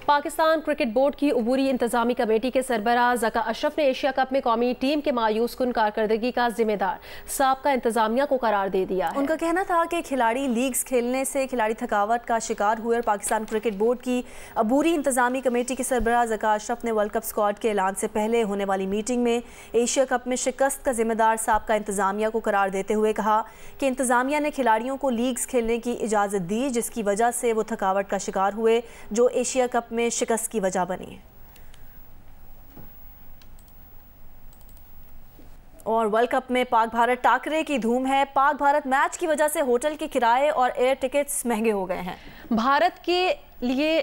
Pakistan cricket board کی عبوری انتظامی کمیٹی کے سربراہ ذکا اشرف نے ایشیا کپ میں قومی ٹیم کے مایوس کن کارکردگی کا ذمہ دار سابقہ انتظامیہ کو قرار دے دیا ہے۔ ان کا کہنا تھا کہ کھلاڑی لیگز کھیلنے سے کھلاڑی تھکاوٹ کا شکار ہوئے اور پاکستان کرکٹ بورڈ کی عبوری انتظامی کمیٹی کے سربراہ ذکا اشرف نے ورلڈ کپ اسکواڈ کے اعلان سے پہلے ہونے والی میٹنگ میں ایشیا کپ میں شکست کا ذمہ دار سابقہ انتظامیہ کو قرار دیتے ہوئے کہا کہ انتظامیہ نے کھلاڑیوں کو لیگز کھیلنے کی اجازت دی جس کی وجہ سے وہ تھکاوٹ کا شکار ہوئے جو ایشیا کپ میں شکست کی وجہ بنی۔ اور ورلڈ کپ میں پاک بھارت ٹاکرے کی دھوم ہے۔ پاک بھارت میچ کی وجہ سے ہوٹل کے کرائے اور ایئر ٹکٹس مہنگے ہو گئے ہیں۔ بھارت کے لیے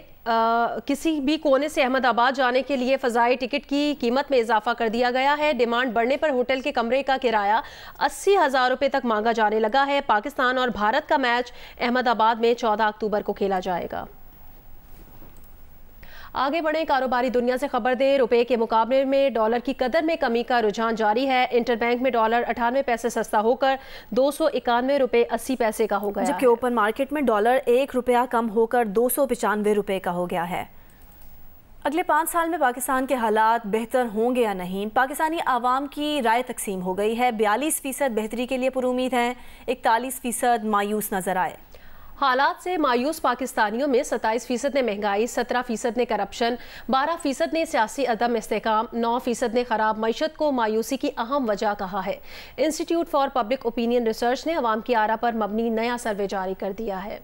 کسی بھی کونے سے احمد آباد جانے کے لیے فضائی ٹکٹ کی قیمت میں اضافہ کر دیا گیا ہے۔ ڈیمانڈ بڑھنے پر ہوٹل کے کمرے کا کرایہ 80,000 روپے تک مانگا جانے لگا ہے۔ پاکستان اور بھارت کا میچ احمد آباد میں 14 اکتوبر کو کھیلا جائے گا۔ آگے بڑھیں، کاروباری دنیا سے خبر دیں۔ روپے کے مقابلے میں ڈالر کی قدر میں کمی کا رجحان جاری ہے۔ انٹر بینک میں ڈالر 98 پیسے سستا ہو کر 291 روپے 80 پیسے کا ہو گیا، جبکہ اوپن مارکیٹ میں ڈالر 1 روپیہ کم ہو کر 295 روپے کا ہو گیا ہے۔ اگلے 5 سال میں پاکستان کے حالات بہتر ہوں گے یا نہیں، پاکستانی عوام کی رائے تقسیم ہو گئی ہے۔ 42% بہتری کے لیے پر امید ہیں، 41% مایوس نظر آئے۔ حالات سے مایوس پاکستانیوں میں 27% نے مہنگائی، 17% نے کرپشن، 12% نے سیاسی عدم استحکام، 9% نے خراب معیشت کو مایوسی کی اہم وجہ کہا ہے۔ انسٹی ٹیوٹ فار پبلک اوپینین ریسرچ نے عوام کی آراء پر مبنی نیا سروے جاری کر دیا ہے۔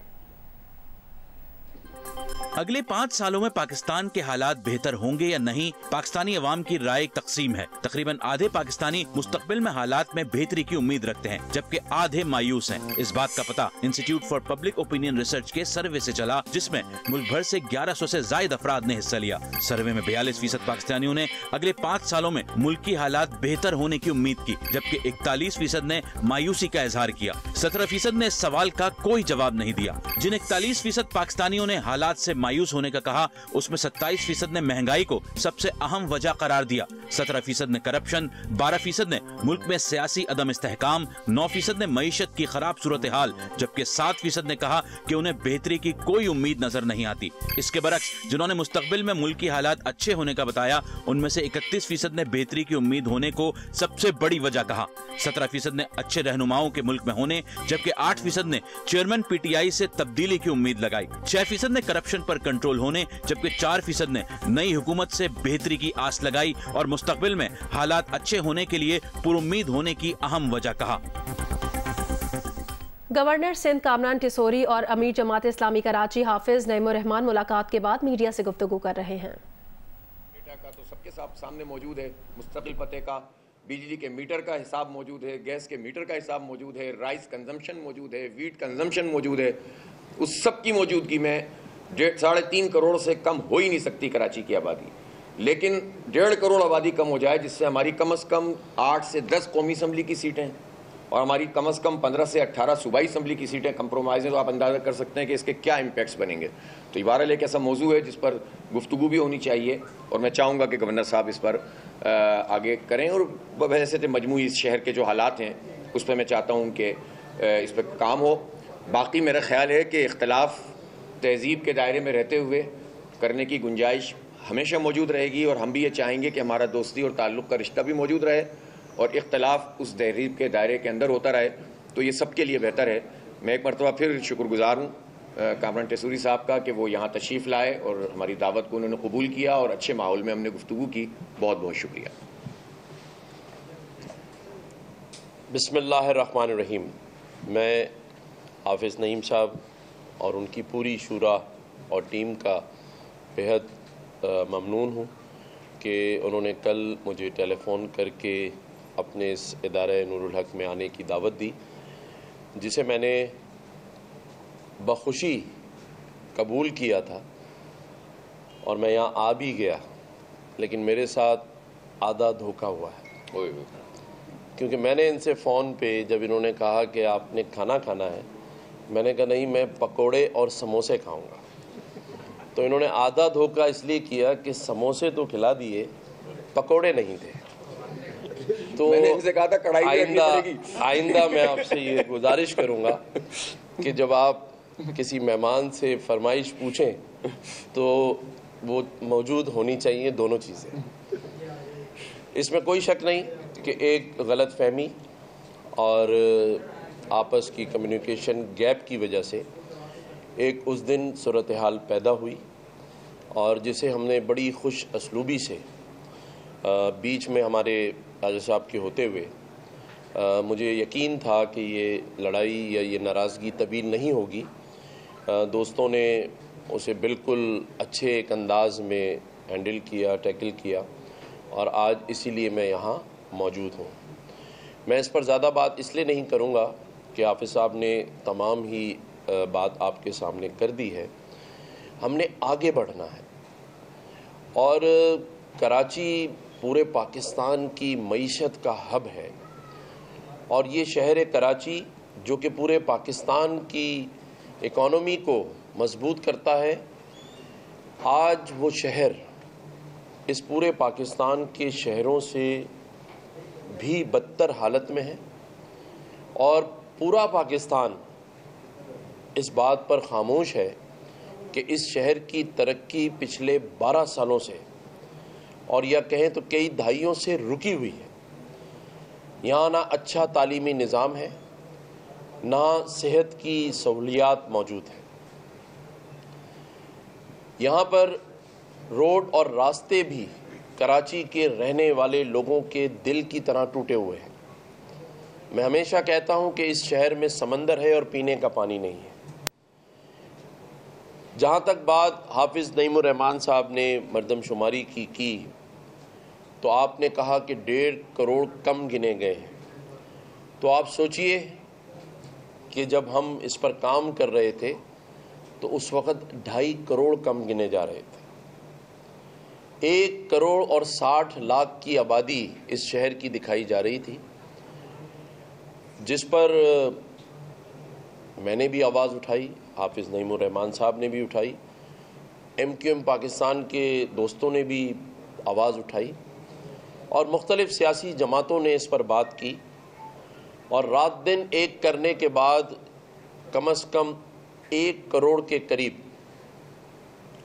اگلے 5 سالوں میں پاکستان کے حالات بہتر ہوں گے یا نہیں، پاکستانی عوام کی رائے تقسیم ہے۔ تقریباً آدھے پاکستانی مستقبل میں حالات میں بہتری کی امید رکھتے ہیں، جبکہ آدھے مایوس ہیں۔ اس بات کا پتہ انسٹی ٹیوٹ فار پبلک اوپینین ریسرچ کے سروے سے چلا، جس میں ملک بھر سے 1100 سے زائد افراد نے حصہ لیا۔ سروے میں 42% پاکستانیوں نے اگلے 5 سالوں میں ملکی حالات بہتر ہونے کی امید کی، جبکہ 41% نے مایوسی کا اظہار کیا۔ 17% نے اس سوال کا کوئی جواب نہیں دیا۔ جن 41% پاکستانیوں نے حالات سے مایوس ہونے کا کہا، اس میں 27% نے مہنگائی کو سب سے اہم وجہ قرار دیا، 17% نے کرپشن، 12% نے ملک میں سیاسی عدم استحکام، 9% نے معیشت کی خراب صورتحال، جبکہ 7% نے کہا کہ انہیں بہتری کی کوئی امید نظر نہیں آتی۔ اس کے برعکس جنہوں نے مستقبل میں ملکی حالات اچھے ہونے کا بتایا، ان میں سے 31% نے بہتری کی امید ہونے کو سب سے بڑی وجہ کہا، 17% نے اچھے رہنماؤں کے ملک میں ہونے، جبکہ 8% نے چیئرمین پی ٹی آئی سے تبدیلی کی امید لگائی، 6% نے کرپشن پر کنٹرول ہونے، جبکہ 4% نے نئی حکومت سے بہتری کی آس لگائی اور مستقبل میں حالات اچھے ہونے کے لیے پر امید ہونے کی اہم وجہ کہا۔ گورنر سندھ کامران ٹیسوری اور امیر جماعت اسلامی کراچی حافظ نعیم الرحمان ملاقات کے بعد میڈیا سے گفتگو کر رہے ہیں۔ ڈیٹا کا تو سب کے سامنے موجود ہے، مستقل پتے کا، بجلی کے میٹر کا حساب موجود ہے، گیس کے میٹر کا حساب موجود ہے، رائس کنزمپشن موجود ہے، ویٹ کنزمپشن موجود ہے۔ اس سب کی موجودگی میں 3.5 کروڑ سے کم ہو ہی نہیں سکتی کراچی کی آبادی، لیکن 1.5 کروڑ آبادی کم ہو جائے، جس سے ہماری کم از کم 8 سے 10 قومی اسمبلی کی سیٹیں اور ہماری کم از کم 15 سے 18 صوبائی اسمبلی کی سیٹیں کمپرومائز ہیں، تو آپ اندازہ کر سکتے ہیں کہ اس کے کیا امپیکٹس بنیں گے۔ تو یہ بہرحال ایک ایسا موضوع ہے جس پر گفتگو بھی ہونی چاہیے، اور میں چاہوں گا کہ گورنر صاحب اس پر آگے کریں، اور بحیثیت مجموعی اس شہر کے جو حالات ہیں اس پہ میں چاہتا ہوں کہ اس پہ کام ہو۔ باقی میرا خیال ہے کہ اختلاف تہذیب کے دائرے میں رہتے ہوئے کرنے کی گنجائش ہمیشہ موجود رہے گی، اور ہم بھی یہ چاہیں گے کہ ہمارا دوستی اور تعلق کا رشتہ بھی موجود رہے اور اختلاف اس تہذیب کے دائرے کے اندر ہوتا رہے، تو یہ سب کے لیے بہتر ہے۔ میں ایک مرتبہ پھر شکر گزار ہوں کامران ٹیسوری صاحب کا کہ وہ یہاں تشریف لائے اور ہماری دعوت کو انہوں نے قبول کیا اور اچھے ماحول میں ہم نے گفتگو کی۔ بہت بہت شکریہ۔ بسم اللہ الرحمن الرحیم۔ میں حافظ نعیم صاحب اور ان کی پوری شورا اور ٹیم کا بہت ممنون ہوں کہ انہوں نے کل مجھے ٹیلی فون کر کے اپنے اس ادارہ نور الحق میں آنے کی دعوت دی، جسے میں نے بخوشی قبول کیا تھا، اور میں یہاں آ بھی گیا، لیکن میرے ساتھ آدھا دھوکہ ہوا ہے، کیونکہ میں نے ان سے فون پہ جب انہوں نے کہا کہ آپ نے کھانا کھانا ہے، میں نے کہا نہیں، میں پکوڑے اور سموسے کھاؤں گا۔ تو انہوں نے آدھا دھوکہ اس لیے کیا کہ سموسے تو کھلا دیے، پکوڑے نہیں تھے۔ تو آئندہ میں آپ سے یہ گزارش کروں گا کہ جب آپ کسی مہمان سے فرمائش پوچھیں تو وہ موجود ہونی چاہیے دونوں چیزیں. اس میں کوئی شک نہیں کہ ایک غلط فہمی اور آپس کی کمیونیکیشن گیپ کی وجہ سے ایک اس دن صورتحال پیدا ہوئی، اور جسے ہم نے بڑی خوش اسلوبی سے بیچ میں ہمارے راجہ صاحب کے ہوتے ہوئے مجھے یقین تھا کہ یہ لڑائی یا یہ ناراضگی طویل نہیں ہوگی. دوستوں نے اسے بالکل اچھے ایک انداز میں ہینڈل کیا، ٹیکل کیا، اور آج اسی لیے میں یہاں موجود ہوں. میں اس پر زیادہ بات اس لیے نہیں کروں گا کہ حافظ صاحب نے تمام ہی بات آپ کے سامنے کر دی ہے. ہم نے آگے بڑھنا ہے، اور کراچی پورے پاکستان کی معیشت کا ہب ہے، اور یہ شہر کراچی جو کہ پورے پاکستان کی اکانومی کو مضبوط کرتا ہے، آج وہ شہر اس پورے پاکستان کے شہروں سے بھی بدتر حالت میں ہے، اور پورا پاکستان اس بات پر خاموش ہے کہ اس شہر کی ترقی پچھلے 12 سالوں سے، اور یا کہیں تو کئی دہائیوں سے رکی ہوئی ہے. یہاں نہ اچھا تعلیمی نظام ہے، نہ صحت کی سہولیات موجود ہیں. یہاں پر روڈ اور راستے بھی کراچی کے رہنے والے لوگوں کے دل کی طرح ٹوٹے ہوئے ہیں. میں ہمیشہ کہتا ہوں کہ اس شہر میں سمندر ہے اور پینے کا پانی نہیں ہے. جہاں تک بات حافظ نعیم الرحمان صاحب نے مردم شماری کی تو آپ نے کہا کہ 1.5 کروڑ کم گنے گئے ہیں. تو آپ سوچئے کہ جب ہم اس پر کام کر رہے تھے تو اس وقت 2.5 کروڑ کم گنے جا رہے تھے. 1 کروڑ اور 60 لاکھ کی آبادی اس شہر کی دکھائی جا رہی تھی، جس پر میں نے بھی آواز اٹھائی، حافظ نعیم الرحمان صاحب نے بھی اٹھائی، MQM پاکستان کے دوستوں نے بھی آواز اٹھائی، اور مختلف سیاسی جماعتوں نے اس پر بات کی، اور رات دن ایک کرنے کے بعد کم از کم 1 کروڑ کے قریب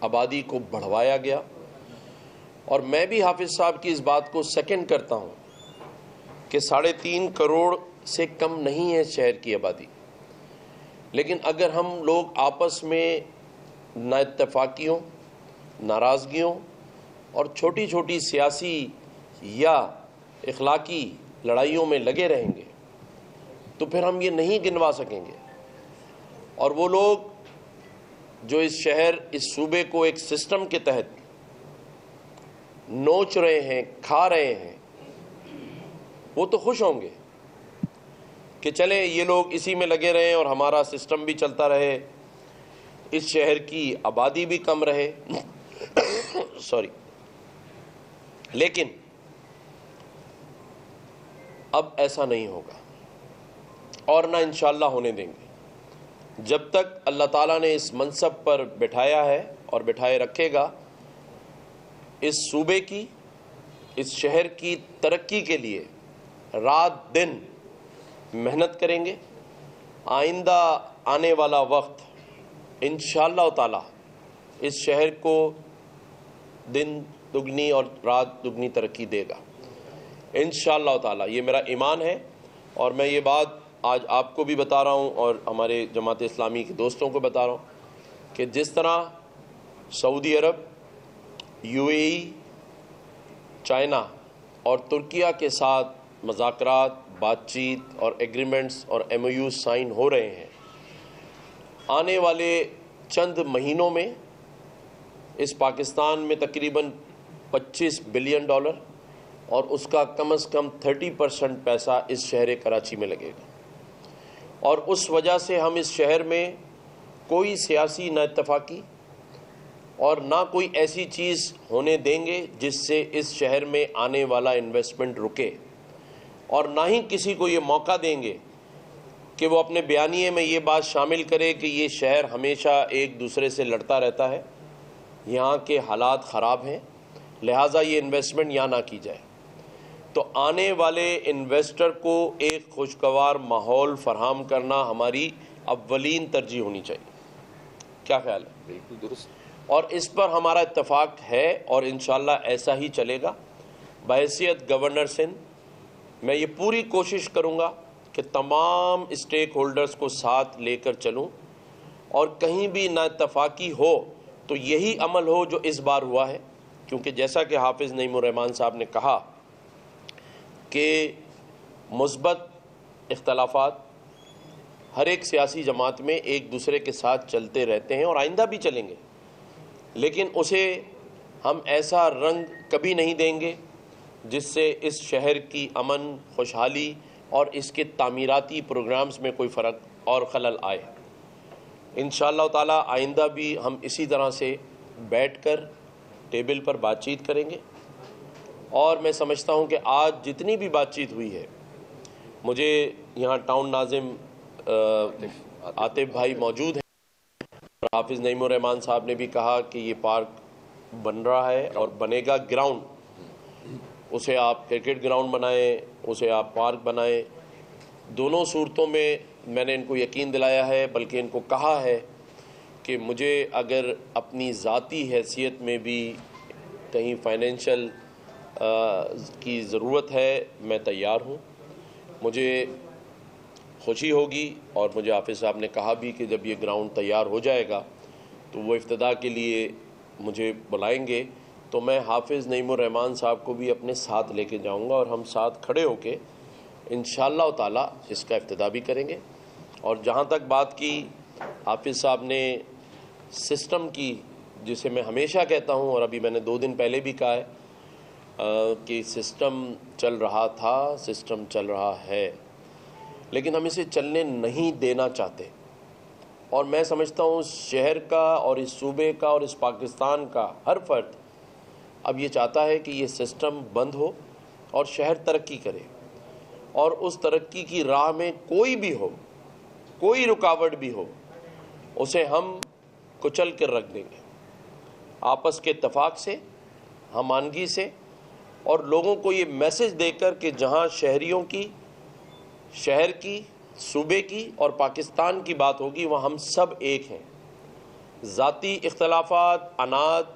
آبادی کو بڑھوایا گیا. اور میں بھی حافظ صاحب کی اس بات کو سیکنڈ کرتا ہوں کہ 3.5 کروڑ سے کم نہیں ہے شہر کی آبادی. لیکن اگر ہم لوگ آپس میں نا اتفاقیوں، ناراضگیوں اور چھوٹی چھوٹی سیاسی یا اخلاقی لڑائیوں میں لگے رہیں گے تو پھر ہم یہ نہیں گنوا سکیں گے. اور وہ لوگ جو اس شہر، اس صوبے کو ایک سسٹم کے تحت نوچ رہے ہیں، کھا رہے ہیں، وہ تو خوش ہوں گے کہ چلیں یہ لوگ اسی میں لگے رہیں اور ہمارا سسٹم بھی چلتا رہے، اس شہر کی آبادی بھی کم رہے. لیکن اب ایسا نہیں ہوگا، اور نہ انشاءاللہ ہونے دیں گے. جب تک اللہ تعالیٰ نے اس منصب پر بٹھایا ہے اور بٹھائے رکھے گا، اس صوبے کی، اس شہر کی ترقی کے لیے رات دن محنت کریں گے. آئندہ آنے والا وقت انشاءاللہ تعالی اس شہر کو دن دگنی اور رات دگنی ترقی دے گا انشاءاللہ تعالی. یہ میرا ایمان ہے، اور میں یہ بات آج آپ کو بھی بتا رہا ہوں اور ہمارے جماعت اسلامی کے دوستوں کو بتا رہا ہوں کہ جس طرح سعودی عرب، UAE، چائنا اور ترکیہ کے ساتھ مذاکرات، بات چیت اور ایگریمنٹس اور MOU سائن ہو رہے ہیں، آنے والے چند مہینوں میں اس پاکستان میں تقریباً $25 بلین اور اس کا کم از کم 30% پیسہ اس شہر کراچی میں لگے گا. اور اس وجہ سے ہم اس شہر میں کوئی سیاسی نا اتفاقی اور نہ کوئی ایسی چیز ہونے دیں گے جس سے اس شہر میں آنے والا انویسٹمنٹ رکے، اور نہ ہی کسی کو یہ موقع دیں گے کہ وہ اپنے بیانیے میں یہ بات شامل کرے کہ یہ شہر ہمیشہ ایک دوسرے سے لڑتا رہتا ہے، یہاں کے حالات خراب ہیں، لہٰذا یہ انویسٹمنٹ یہاں نہ کی جائے. تو آنے والے انویسٹر کو ایک خوشگوار ماحول فراہم کرنا ہماری اولین ترجیح ہونی چاہیے. کیا خیال ہے؟ بالکل درست. اور اس پر ہمارا اتفاق ہے اور انشاءاللہ ایسا ہی چلے گا. بحیثیت گورنر سندھ میں یہ پوری کوشش کروں گا کہ تمام اسٹیک ہولڈرز کو ساتھ لے کر چلوں اور کہیں بھی نا اتفاقی ہو تو یہی عمل ہو جو اس بار ہوا ہے. کیونکہ جیسا کہ حافظ نعیم الرحمان صاحب نے کہا کہ مثبت اختلافات ہر ایک سیاسی جماعت میں ایک دوسرے کے ساتھ چلتے رہتے ہیں اور آئندہ بھی چلیں گے، لیکن اسے ہم ایسا رنگ کبھی نہیں دیں گے جس سے اس شہر کی امن، خوشحالی اور اس کے تعمیراتی پروگرامز میں کوئی فرق اور خلل آئے. انشاءاللہ تعالی آئندہ بھی ہم اسی طرح سے بیٹھ کر ٹیبل پر بات چیت کریں گے. اور میں سمجھتا ہوں کہ آج جتنی بھی بات چیت ہوئی ہے، مجھے یہاں ٹاؤن ناظم عاطف بھائی موجود ہیں اور حافظ نعیم الرحمان صاحب نے بھی کہا کہ یہ پارک بن رہا ہے اور بنے گا. گراؤنڈ اسے آپ کرکٹ گراؤنڈ بنائیں، اسے آپ پارک بنائیں، دونوں صورتوں میں نے ان کو یقین دلایا ہے، بلکہ ان کو کہا ہے کہ مجھے اگر اپنی ذاتی حیثیت میں بھی کہیں فائنینشیل کی ضرورت ہے میں تیار ہوں. مجھے خوشی ہوگی اور مجھے حافظ صاحب نے کہا بھی کہ جب یہ گراؤنڈ تیار ہو جائے گا تو وہ افتتاح کے لیے مجھے بلائیں گے تو میں حافظ نعیم الرحمان صاحب کو بھی اپنے ساتھ لے کے جاؤں گا اور ہم ساتھ کھڑے ہو کے انشاءاللہ تعالی اس کا افتتاح بھی کریں گے. اور جہاں تک بات کی حافظ صاحب نے سسٹم کی، جسے میں ہمیشہ کہتا ہوں اور ابھی میں نے 2 دن پہلے بھی کہا ہے کہ سسٹم چل رہا تھا، سسٹم چل رہا ہے، لیکن ہم اسے چلنے نہیں دینا چاہتے. اور میں سمجھتا ہوں اس شہر کا اور اس صوبے کا اور اس پاکستان کا ہر فرد اب یہ چاہتا ہے کہ یہ سسٹم بند ہو اور شہر ترقی کرے، اور اس ترقی کی راہ میں کوئی بھی ہو، کوئی رکاوٹ بھی ہو، اسے ہم کچل کر رکھ دیں گے آپس کے اتفاق سے، ہمانگی سے، اور لوگوں کو یہ میسج دے کر کہ جہاں شہریوں کی، شہر کی، صوبے کی اور پاکستان کی بات ہوگی وہاں ہم سب ایک ہیں. ذاتی اختلافات، عناد،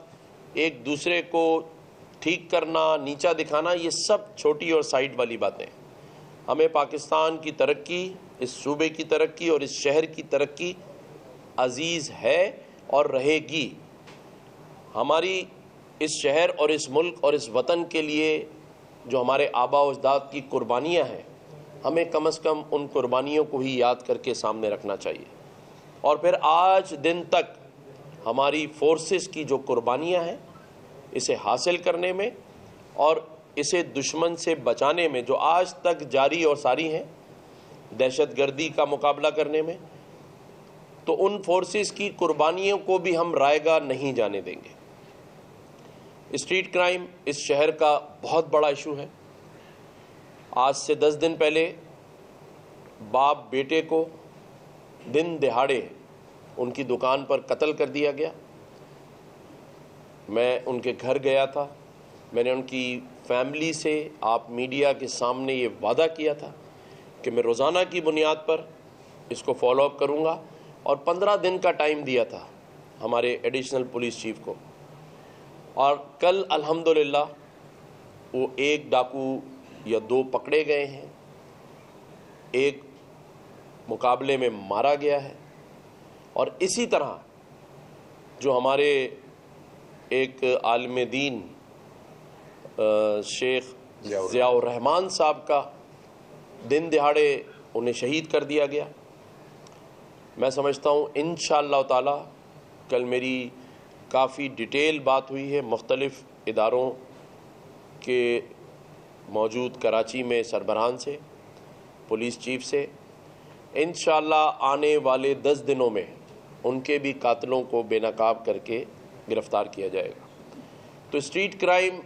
ایک دوسرے کو ٹھیک کرنا، نیچا دکھانا، یہ سب چھوٹی اور سائیڈ والی باتیں. ہمیں پاکستان کی ترقی، اس صوبے کی ترقی اور اس شہر کی ترقی عزیز ہے اور رہے گی. ہماری اس شہر اور اس ملک اور اس وطن کے لیے جو ہمارے آباء و اجداد کی قربانیاں ہیں، ہمیں کم از کم ان قربانیوں کو ہی یاد کر کے سامنے رکھنا چاہیے. اور پھر آج دن تک ہماری فورسز کی جو قربانیاں ہیں اسے حاصل کرنے میں اور اسے دشمن سے بچانے میں جو آج تک جاری اور ساری ہیں، دہشت گردی کا مقابلہ کرنے میں، تو ان فورسز کی قربانیوں کو بھی ہم رائے گاہ نہیں جانے دیں گے. اسٹریٹ کرائم اس شہر کا بہت بڑا ایشو ہے. آج سے 10 دن پہلے باپ بیٹے کو دن دہاڑے ان کی دکان پر قتل کر دیا گیا. میں ان کے گھر گیا تھا، میں نے ان کی فیملی سے آپ میڈیا کے سامنے یہ وعدہ کیا تھا کہ میں روزانہ کی بنیاد پر اس کو فالو اپ کروں گا، اور 15 دن کا ٹائم دیا تھا ہمارے ایڈیشنل پولیس چیف کو. اور کل الحمدللہ وہ 1 ڈاکو یا 2 پکڑے گئے ہیں، 1 مقابلے میں مارا گیا ہے. اور اسی طرح جو ہمارے ایک عالم دین شیخ ضیاء الرحمان صاحب کا دن دہاڑے انہیں شہید کر دیا گیا. میں سمجھتا ہوں انشاءاللہ تعالی کل میری کافی ڈیٹیل بات ہوئی ہے مختلف اداروں کے موجود کراچی میں سربراہان سے، پولیس چیف سے. انشاءاللہ آنے والے 10 دنوں میں ان کے بھی قاتلوں کو بے نقاب کر کے گرفتار کیا جائے گا. تو اسٹریٹ کرائم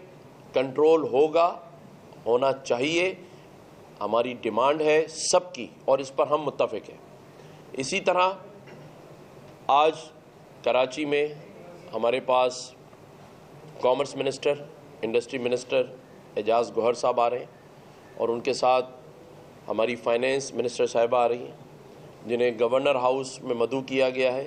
کنٹرول ہونا چاہیے، ہماری ڈیمانڈ ہے سب کی اور اس پر ہم متفق ہیں. اسی طرح آج کراچی میں ہمارے پاس کامرس منسٹر، انڈسٹری منسٹر اعجاز گوہر صاحب آ رہے ہیں، اور ان کے ساتھ ہماری فائنینس منسٹر صاحبہ آ رہی ہیں، جنہیں گورنر ہاؤس میں مدعو کیا گیا ہے